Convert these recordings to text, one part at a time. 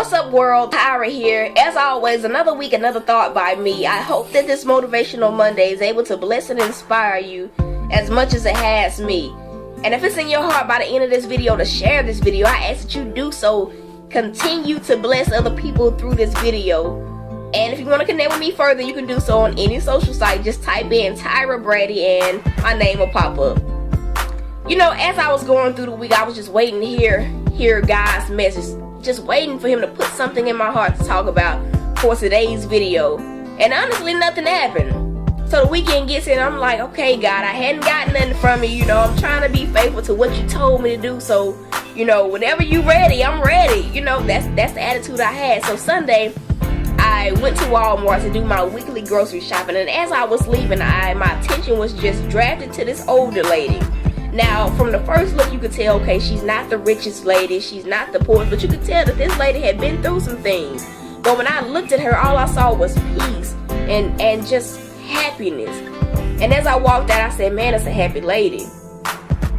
What's up, world? Tyra here. As always, another week, another thought by me. I hope that this Motivational Monday is able to bless and inspire you as much as it has me. And if it's in your heart by the end of this video to share this video, I ask that you do so. Continue to bless other people through this video. And if you want to connect with me further, you can do so on any social site. Just type in Tyra Brady and my name will pop up. You know, as I was going through the week, I was just waiting to hear God's message. Just waiting for him to put something in my heart to talk about for today's video. And honestly, nothing happened. So the weekend gets in, I'm like, okay, God, I hadn't gotten nothing from you. You know, I'm trying to be faithful to what you told me to do. So, you know, whenever you're ready, I'm ready. You know, that's the attitude I had. So Sunday, I went to Walmart to do my weekly grocery shopping. And as I was leaving, my attention was just drafted to this older lady. Now, from the first look, you could tell, okay, she's not the richest lady, she's not the poorest, but you could tell that this lady had been through some things. But when I looked at her, all I saw was peace and just happiness. And as I walked out, I said, man, that's a happy lady.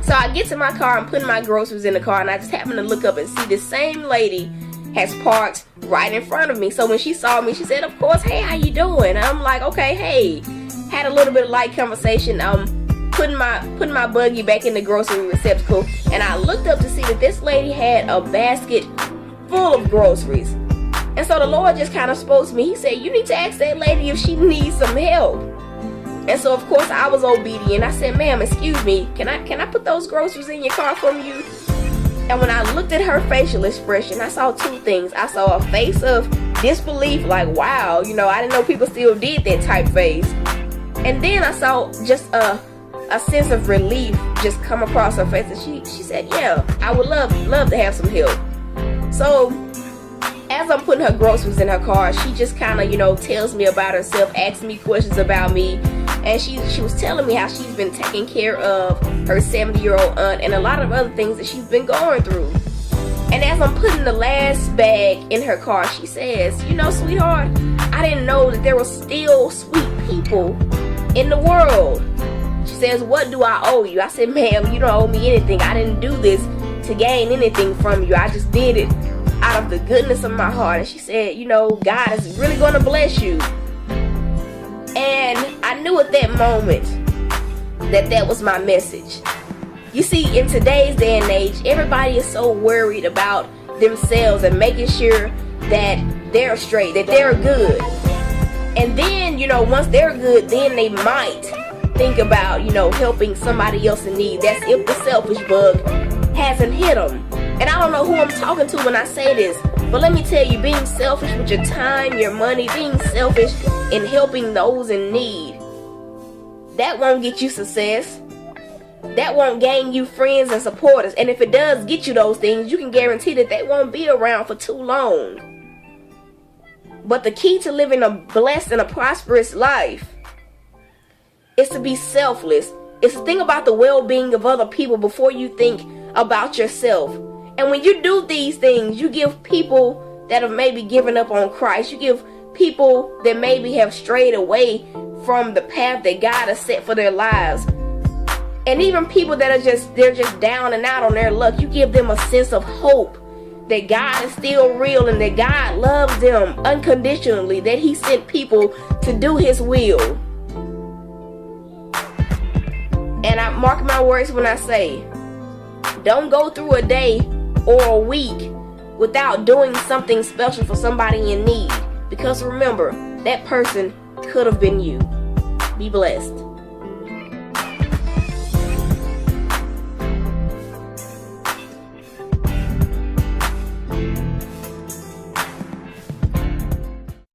So I get to my car and put my groceries in the car, and I just happened to look up and see this same lady has parked right in front of me. So when she saw me, she said, of course, hey, how you doing? And I'm like, okay, hey. Had a little bit of light conversation, putting my buggy back in the grocery receptacle, and I looked up to see that this lady had a basket full of groceries. And so the Lord just kind of spoke to me. He said, you need to ask that lady if she needs some help. And so of course I was obedient. I said, ma'am, excuse me, can I put those groceries in your car from you? And when I looked at her facial expression, I saw two things. I saw a face of disbelief, like, wow, you know, I didn't know people still did that type face. And then I saw just a sense of relief just come across her face, and she said, yeah, I would love to have some help. So as I'm putting her groceries in her car, she just kind of, you know, tells me about herself, asks me questions about me, and she was telling me how she's been taking care of her 70-year-old aunt and a lot of other things that she's been going through. And as I'm putting the last bag in her car, she says, you know, sweetheart, I didn't know that there were still sweet people in the world. She says, what do I owe you? I said, ma'am, you don't owe me anything. I didn't do this to gain anything from you. I just did it out of the goodness of my heart. And she said, you know, God is really going to bless you. And I knew at that moment that was my message. You see, in today's day and age, everybody is so worried about themselves and making sure that they're straight, that they're good. And then, you know, once they're good, then they might think about, you know, helping somebody else in need. That's if the selfish bug hasn't hit them. And I don't know who I'm talking to when I say this, but let me tell you, being selfish with your time, your money, being selfish in helping those in need, that won't get you success. That won't gain you friends and supporters. And if it does get you those things, you can guarantee that they won't be around for too long. But the key to living a blessed and a prosperous life is to be selfless. It's to think about the well-being of other people before you think about yourself. And when you do these things, you give people that have maybe given up on Christ, you give people that maybe have strayed away from the path that God has set for their lives, and even people that are they're just down and out on their luck, you give them a sense of hope that God is still real and that God loves them unconditionally, that he sent people to do his will. And I mark my words when I say, don't go through a day or a week without doing something special for somebody in need. Because remember, that person could have been you. Be blessed.